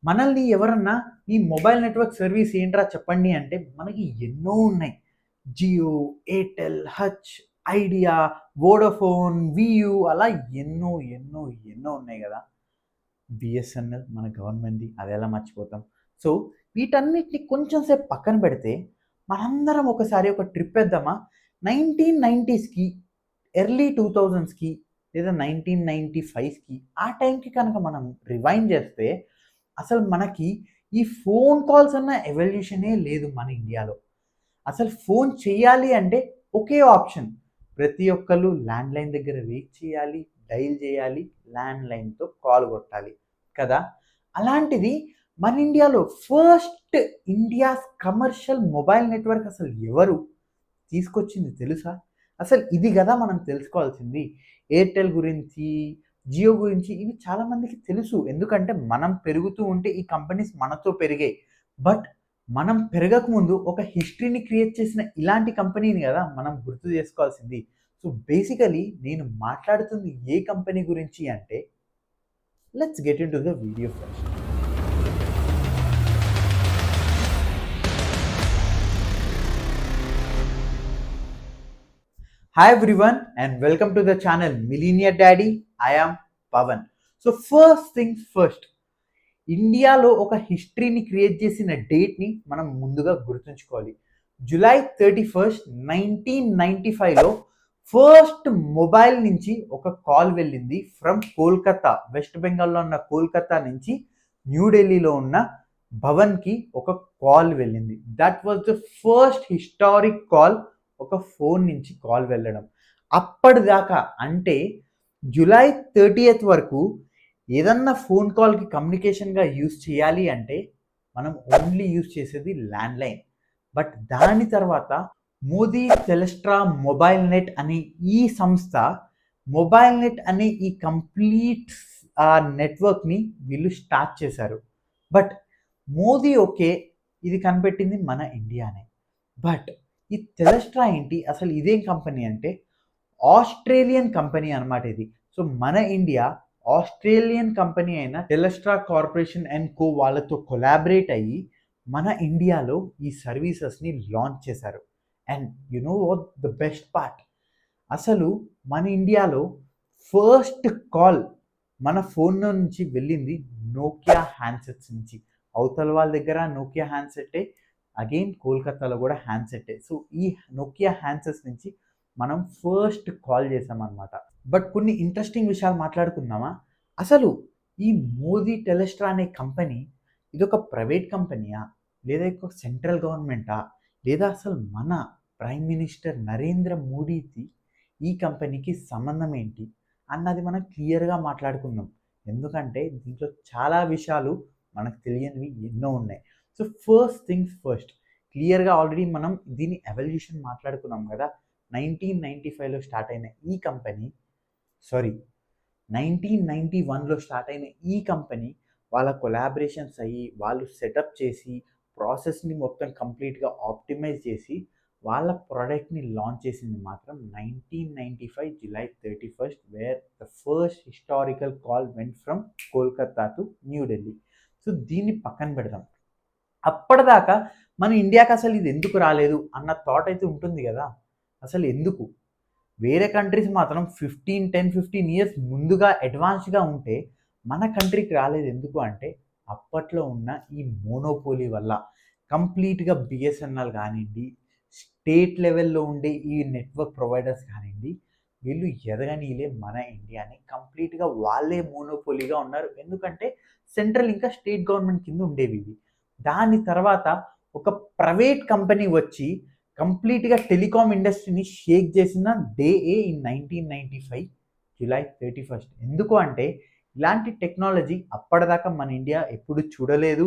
మనల్ని ఎవరన్నా ఈ మొబైల్ నెట్వర్క్ సర్వీస్ ఏంట్రా చెప్పండి అంటే మనకి ఎన్నో ఉన్నాయి. జియో, ఎయిర్టెల్, హచ్, ఐడియా, వోడాఫోన్, వియూ అలా ఎన్నో ఎన్నో ఎన్నో ఉన్నాయి కదా. బిఎస్ఎన్ఎల్ మన గవర్నమెంట్ది, అది ఎలా మర్చిపోతాం. సో వీటన్నిటిని కొంచెం సేపు పక్కన పెడితే మనందరం ఒకసారి ఒక ట్రిప్ వేద్దామా? 1990స్కి, ఎర్లీ 2000స్కి లేదా 1995కి ఆ టైంకి కనుక మనం రివైండ్ చేస్తే అసలు మనకి ఈ ఫోన్ కాల్స్ అన్న ఎవల్యూషనే లేదు మన ఇండియాలో. అసలు ఫోన్ చేయాలి అంటే ఒకే ఆప్షన్. ప్రతి ఒక్కళ్ళు ల్యాండ్లైన్ దగ్గర వెయిట్ చేయాలి, డైల్ చేయాలి, ల్యాండ్లైన్తో కాల్ కొట్టాలి కదా. అలాంటిది మన ఇండియాలో first India's commercial mobile network అసలు ఎవరు తీసుకొచ్చింది తెలుసా? అసలు ఇది కదా మనం తెలుసుకోవాల్సింది. ఎయిర్టెల్ గురించి, జియో గురించి ఇవి చాలామందికి తెలుసు. ఎందుకంటే మనం పెరుగుతూ ఉంటే ఈ కంపెనీస్ మనతో పెరిగాయి. బట్ మనం పెరగకముందు ఒక హిస్టరీని క్రియేట్ చేసిన ఇలాంటి కంపెనీని కదా మనం గుర్తు చేసుకోవాల్సింది. సో బేసికలీ నేను మాట్లాడుతుంది ఏ కంపెనీ గురించి అంటే, let's get in to the video first. Hi everyone and welcome to the channel Millionaire Daddy. I am Pavan. So first things first, ఇండియాలో ఒక హిస్టరీని క్రియేట్ చేసిన డేట్ని మనం ముందుగా గుర్తుంచుకోవాలి. జూలై 31, 1995లో ఫస్ట్ మొబైల్ నుంచి ఒక కాల్ వెళ్ళింది ఫ్రమ్ కోల్కతా, వెస్ట్ బెంగాల్లో ఉన్న కోల్కతా నుంచి న్యూఢిల్లీలో ఉన్న భవన్కి ఒక కాల్ వెళ్ళింది. That was the first historic call, ఒక ఫోన్ నుంచి కాల్ వెళ్ళడం. అప్పటిదాకా అంటే జూలై 30 వరకు ఏదన్నా ఫోన్ కాల్కి కమ్యూనికేషన్గా యూజ్ చేయాలి అంటే మనం ఓన్లీ యూజ్ చేసేది ల్యాండ్లైన్. బట్ దాని తర్వాత మోదీ టెలిస్ట్రా మొబైల్ నెట్ అనే ఈ సంస్థ, మొబైల్ నెట్ అనే ఈ కంప్లీట్ నెట్వర్క్ని వీళ్ళు స్టార్ట్ చేశారు. బట్ మోదీ ఓకే, ఇది కనిపెట్టింది మన ఇండియానే. బట్ ఈ టెలిస్ట్రా ఏంటి, అసలు ఇదేం కంపెనీ అంటే ఆస్ట్రేలియన్ కంపెనీ అనమాట ఇది. సో మన ఇండియా ఆస్ట్రేలియన్ కంపెనీ అయిన టెలిస్ట్రా కార్పొరేషన్ అండ్ కో వాళ్ళతో కొలాబరేట్ అయ్యి మన ఇండియాలో ఈ సర్వీసెస్ని లాంచ్ చేశారు. And you know what the best part, అసలు మన ఇండియాలో ఫస్ట్ కాల్ మన ఫోన్ నుంచి వెళ్ళింది నోకియా హ్యాండ్సెట్స్ నుంచి. అవతల వాళ్ళ దగ్గర నోకియా హ్యాండ్సెట్టే, అగైన్ కోల్కతాలో కూడా హ్యాండ్సెట్టే. సో ఈ నోకియా హ్యాండ్సెట్స్ నుంచి మనం ఫస్ట్ కాల్ చేసామన్నమాట. బట్ కొన్ని ఇంట్రెస్టింగ్ విషయాలు మాట్లాడుకుందామా? అసలు ఈ మోదీ టెలిస్ట్రా అనే కంపెనీ ఇదొక ప్రైవేట్ కంపెనీయా, లేదా ఒక సెంట్రల్ గవర్నమెంటా, లేదా అసలు మన ప్రైమ్ మినిస్టర్ నరేంద్ర మోడీకి ఈ కంపెనీకి సంబంధం ఏంటి అన్నది మనం క్లియర్గా మాట్లాడుకుందాం. ఎందుకంటే దీంట్లో చాలా విషయాలు మనకు తెలియనివి ఎన్నో ఉన్నాయి. సో ఫస్ట్ థింగ్స్ ఫస్ట్, క్లియర్గా ఆల్రెడీ మనం దీని ఎవల్యూషన్ మాట్లాడుకున్నాం కదా. 1995లో స్టార్ట్ అయిన ఈ కంపెనీ, 1991లో స్టార్ట్ అయిన ఈ కంపెనీ వాళ్ళ కొలాబరేషన్స్ అయ్యి వాళ్ళు సెటప్ చేసి ప్రాసెస్ని మొత్తం కంప్లీట్గా ఆప్టిమైజ్ చేసి వాళ్ళ ప్రోడక్ట్ని లాంచ్ చేసింది మాత్రం 1995 July 31, wear the first historical call vent from Kolkata to New Delhi. So దీన్ని పక్కన పెడదాం. అప్పటిదాకా మన ఇండియాకి అసలు ఇది ఎందుకు రాలేదు అన్న థాట్ అయితే ఉంటుంది కదా. అసలు ఎందుకు వేరే కంట్రీస్ మాత్రం 10-15 ఇయర్స్ ముందుగా అడ్వాన్స్గా ఉంటే మన కంట్రీకి రాలేదు ఎందుకు అంటే అప్పట్లో ఉన్న ఈ మోనోపోలీ వల్ల. కంప్లీట్గా బిఎస్ఎన్ఎల్ కానివ్వండి, స్టేట్ లెవెల్లో ఉండే ఈ నెట్వర్క్ ప్రొవైడర్స్ కానివ్వండి, వీళ్ళు ఎదగనీలే మన ఇండియాని. కంప్లీట్గా వాళ్ళే మోనోపోలీగా ఉన్నారు. ఎందుకంటే సెంట్రల్ ఇంకా స్టేట్ గవర్నమెంట్ కింద ఉండేవి ఇవి. దాని తర్వాత ఒక ప్రైవేట్ కంపెనీ వచ్చి కంప్లీట్గా టెలికాం ఇండస్ట్రీని షేక్ చేసిన డే ఇన్ 1995 జూలై 31. ఎందుకు అంటే ఇలాంటి టెక్నాలజీ అప్పటిదాకా మన ఇండియా ఎప్పుడు చూడలేదు,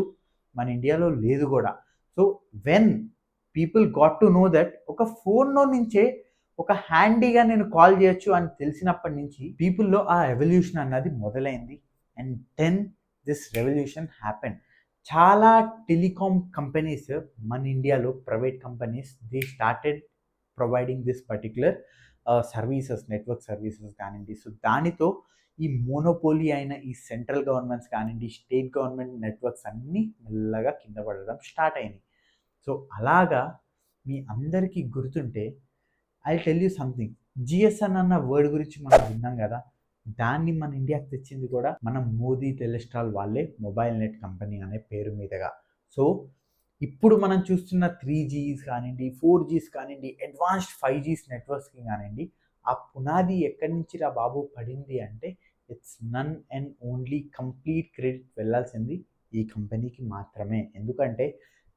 మన ఇండియాలో లేదు కూడా. So when people got to know that ఒక ఫోన్లో నుంచే ఒక హ్యాండీగా నేను కాల్ చేయొచ్చు అని తెలిసినప్పటి నుంచి పీపుల్లో ఆ రెవల్యూషన్ అన్నది మొదలైంది. And then this revolution happen. చాలా టెలికాం కంపెనీస్ మన ఇండియాలో, private companies, they started providing this particular services, network services కానివ్వండి. సో దానితో ఈ మోనోపోలీ అయిన ఈ సెంట్రల్ గవర్నమెంట్స్ కానివ్వండి, స్టేట్ గవర్నమెంట్ నెట్వర్క్స్ అన్నీ మెల్లగా కింద పడడం స్టార్ట్ అయినాయి. సో అలాగా మీ అందరికీ గుర్తుంటే I tell you something. GSN అన్న వర్డ్ గురించి మనం విన్నాం కదా, దాన్ని మన ఇండియాకి తెచ్చింది కూడా మన మోదీ టెలిస్ట్రాల్ వాళ్ళే, మొబైల్ నెట్ కంపెనీ అనే పేరు మీదుగా. సో ఇప్పుడు మనం చూస్తున్న 3Gs కానివ్వండి, 4Gs కానివ్వండి, అడ్వాన్స్డ్ 5Gs నెట్వర్క్స్కి కానివ్వండి, ఆ పునాది ఎక్కడి నుంచి రా బాబు పడింది అంటే it's none and only complete credit వెళ్ళాల్సింది ఈ కంపెనీకి మాత్రమే. ఎందుకంటే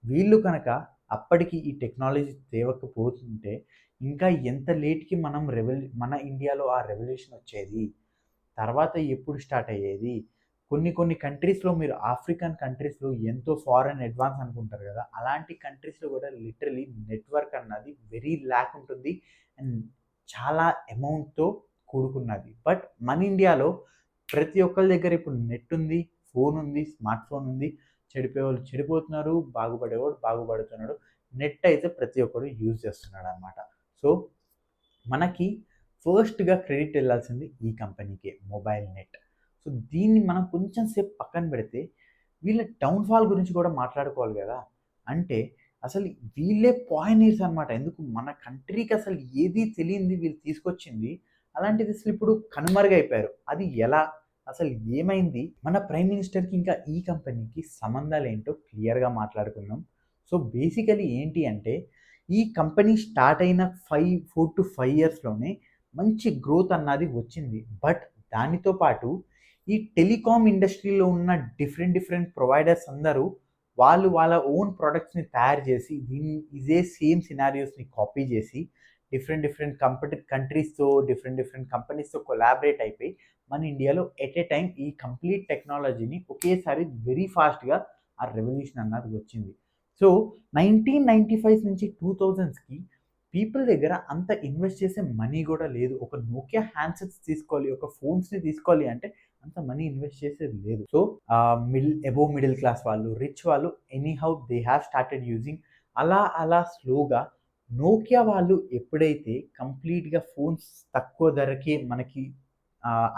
వీళ్ళు కనుక అప్పటికి ఈ టెక్నాలజీ తేవకపోతుంటే ఇంకా ఎంత లేట్కి మన ఇండియాలో ఆ రెవల్యూషన్ వచ్చేది, తర్వాత ఎప్పుడు స్టార్ట్ అయ్యేది. కొన్ని కంట్రీస్లో, మీరు ఆఫ్రికన్ కంట్రీస్లో ఎంతో ఫారెన్ అడ్వాన్స్ అనుకుంటారు కదా, అలాంటి కంట్రీస్లో కూడా లిటరలీ నెట్వర్క్ అన్నది వెరీ ల్యాక్ ఉంటుంది అండ్ చాలా అమౌంట్తో కూడుకున్నది. బట్ మన ఇండియాలో ప్రతి ఒక్కరి దగ్గర ఇప్పుడు నెట్ ఉంది, ఫోన్ ఉంది, స్మార్ట్ ఫోన్ ఉంది. చెడిపోయే వాళ్ళు చెడిపోతున్నారు, బాగుపడేవాడు బాగుపడుతున్నాడు. నెట్ అయితే ప్రతి ఒక్కరు యూజ్ చేస్తున్నాడు అనమాట. సో మనకి ఫస్ట్గా క్రెడిట్ వెళ్ళాల్సింది ఈ కంపెనీకే, మొబైల్ నెట్. సో దీన్ని మనం కొంచెం సేపు పక్కన పెడితే వీళ్ళ డౌన్ఫాల్ గురించి కూడా మాట్లాడుకోవాలి కదా. అంటే అసలు వీళ్ళే పాయినీర్స్ అనమాట. ఎందుకు మన కంట్రీకి అసలు ఏది తెలియంది వీళ్ళు తీసుకొచ్చింది, అలాంటిది అసలు ఇప్పుడు కనుమరుగైపోయారు. అది ఎలా, అసలు ఏమైంది? మన ప్రైమ్ మినిస్టర్కి ఇంకా ఈ కంపెనీకి సంబంధాలు ఏంటో క్లియర్గా మాట్లాడుకుందాం. సో బేసికలీ ఏంటి అంటే, ఈ కంపెనీ స్టార్ట్ అయిన 4 to 5 ఇయర్స్లోనే మంచి గ్రోత్ అన్నది వచ్చింది. బట్ దానితో పాటు ఈ టెలికాం ఇండస్ట్రీలో ఉన్న డిఫరెంట్ ప్రొవైడర్స్ అందరూ వాళ్ళ ఓన్ ప్రొడక్ట్స్ని తయారు చేసి ఇదే సేమ్ సినారియోస్ని కాపీ చేసి డిఫరెంట్ కంట్రీస్తో, డిఫరెంట్ కంపెనీస్తో కొలాబరేట్ అయిపోయి మన ఇండియాలో ఎట్ ఏ టైం ఈ కంప్లీట్ టెక్నాలజీని ఒకేసారి వెరీ ఫాస్ట్గా ఆ రెవల్యూషన్ అన్నది వచ్చింది. సో 1995 నుంచి 2000స్కి పీపుల్ దగ్గర అంత ఇన్వెస్ట్ చేసే మనీ కూడా లేదు. ఒక నోకియా హ్యాండ్సెట్స్ తీసుకోవాలి, ఒక ఫోన్స్ని తీసుకోవాలి అంటే అంత మనీ ఇన్వెస్ట్ చేసేది లేదు. సో మిడిల్ క్లాస్ వాళ్ళు, రిచ్ వాళ్ళు anyhow they have started using. అలా స్లోగా నోకియా వాళ్ళు ఎప్పుడైతే కంప్లీట్గా ఫోన్స్ తక్కువ ధరకే మనకి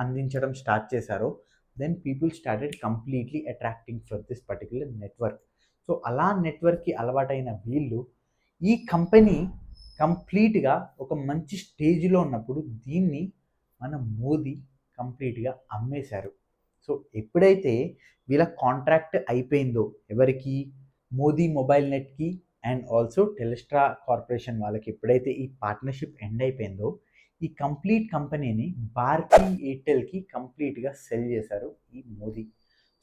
అందించడం స్టార్ట్ చేశారో, then people started completely attracting for this particular network. So అలా నెట్వర్క్కి అలవాటైన వీళ్ళు ఈ కంపెనీ కంప్లీట్గా ఒక మంచి స్టేజ్లో ఉన్నప్పుడు దీన్ని మన మోదీ కంప్లీట్గా అమ్మేశారు. సో ఎప్పుడైతే వీళ్ళ కాంట్రాక్ట్ అయిపోయిందో, ఎవరికి, మోదీ మొబైల్ నెట్కి అండ్ ఆల్సో టెలిస్ట్రా కార్పొరేషన్ వాళ్ళకి ఎప్పుడైతే ఈ పార్ట్నర్షిప్ ఎండ్ అయిపోయిందో, ఈ కంప్లీట్ కంపెనీని భారతీ ఎయిర్టెల్కి కంప్లీట్గా సెల్ చేశారు ఈ మోదీ.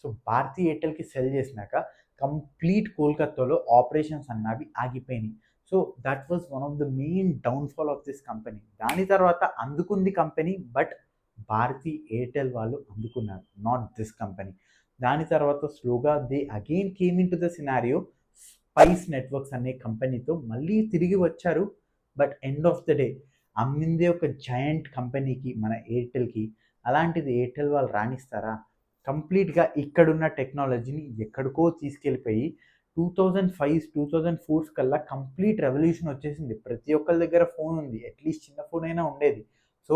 సో భారతీ ఎయిర్టెల్కి సెల్ చేసినాక కంప్లీట్ కోల్కత్తాలో ఆపరేషన్స్ అన్నవి ఆగిపోయినాయి. So that was one of the main downfall of this company. దాని తర్వాత అందుకుంది కంపెనీ, బట్ భారతీ ఎయిర్టెల్ వాళ్ళు అందుకున్నారు, నాట్ దిస్ కంపెనీ. దాని తర్వాత స్లోగా they again came into the scenario, Spice networks అనే కంపెనీతో మళ్ళీ తిరిగి వచ్చారు. But end of the day అమ్మిందే ఒక జయంట్ కంపెనీకి, మన ఎయిర్టెల్కి. అలాంటిది ఎయిర్టెల్ వాళ్ళు రాణిస్తారా? కంప్లీట్గా ఇక్కడున్న టెక్నాలజీని ఎక్కడికో తీసుకెళ్ళిపోయి 2005-2004 కల్లా కంప్లీట్ రెవల్యూషన్ వచ్చేసింది. ప్రతి ఒక్కరి దగ్గర ఫోన్ ఉంది, అట్లీస్ట్ చిన్న ఫోన్ అయినా ఉండేది. So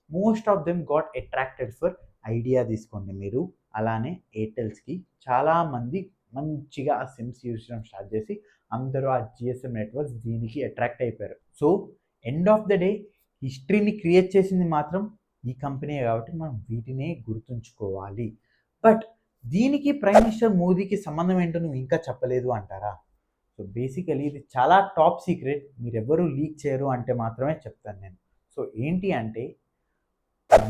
most of them got attracted for idea. తీసుకోండి మీరు. అలానే ఎయిర్టెల్స్కి చాలామంది మంచిగా ఆ సిమ్స్ యూజ్ చేయడం స్టార్ట్ చేసి అందరూ ఆ జిఎస్ఎం నెట్వర్క్స్ దీనికి అట్రాక్ట్ అయిపోయారు. So end of the day హిస్టరీని క్రియేట్ చేసింది మాత్రం ఈ కంపెనీ కాబట్టి మనం వీటినే గుర్తుంచుకోవాలి. బట్ దీనికి ప్రైమ్ మినిస్టర్ మోదీకి సంబంధం ఏంటో నువ్వు ఇంకా చెప్పలేదు అంటారా? సో బేసికలీ ఇది చాలా టాప్ సీక్రెట్, మీరు ఎవరు లీక్ చేయరు అంటే మాత్రమే చెప్తాను నేను. సో ఏంటి అంటే,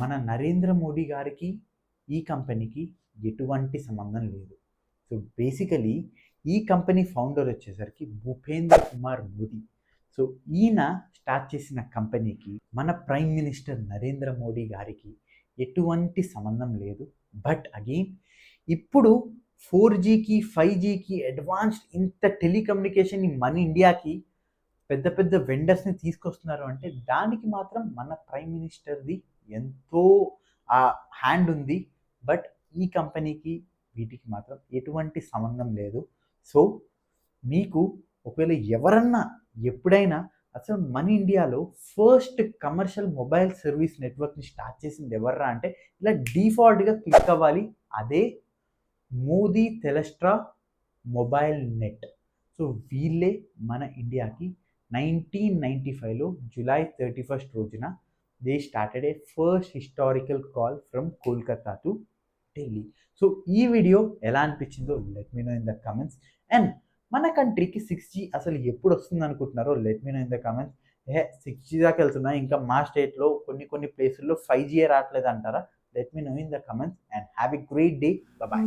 మన నరేంద్ర మోడీ గారికి ఈ కంపెనీకి ఎటువంటి సంబంధం లేదు. సో బేసికలీ ఈ కంపెనీ ఫౌండర్ వచ్చేసరికి భూపేంద్ర కుమార్ మోదీ. సో ఈయన స్టార్ట్ చేసిన కంపెనీకి మన ప్రైమ్ మినిస్టర్ నరేంద్ర మోడీ గారికి ఎటువంటి సంబంధం లేదు. బట్ అగైన్ ఇప్పుడు 4Gకి 5Gకి అడ్వాన్స్డ్ ఇంత టెలికమ్యూనికేషన్ని మన ఇండియాకి పెద్ద వెండర్స్ని తీసుకొస్తున్నారు అంటే దానికి మాత్రం మన ప్రైమ్ మినిస్టర్ది ఎంతో హ్యాండ్ ఉంది. బట్ ఈ కంపెనీకి వీటికి మాత్రం ఎటువంటి సంబంధం లేదు. సో మీకు ఒకవేళ ఎవరన్నా ఎప్పుడైనా అసలు మన ఇండియాలో ఫస్ట్ కమర్షియల్ మొబైల్ సర్వీస్ నెట్వర్క్ని స్టార్ట్ చేసింది ఎవర్రా అంటే ఇలా డిఫాల్ట్గా క్లిక్ అవ్వాలి, అదే Modi Telstra mobile net. So వీళ్ళే మన ఇండియాకి 1995లో జూలై 31 రోజున they started a first historical call from Kolkata to Delhi. So ఈ వీడియో ఎలా అనిపించిందో let me know in the comments. And మన కంట్రీకి 6G అసలు ఎప్పుడు వస్తుంది అనుకుంటున్నారో let me know in the comments. 6G దాకా వెళ్తున్నా, ఇంకా మా స్టేట్లో కొన్ని ప్లేసుల్లో 5G రావట్లేదు అంటారా? Let me know in the comments and have a great day. Bye.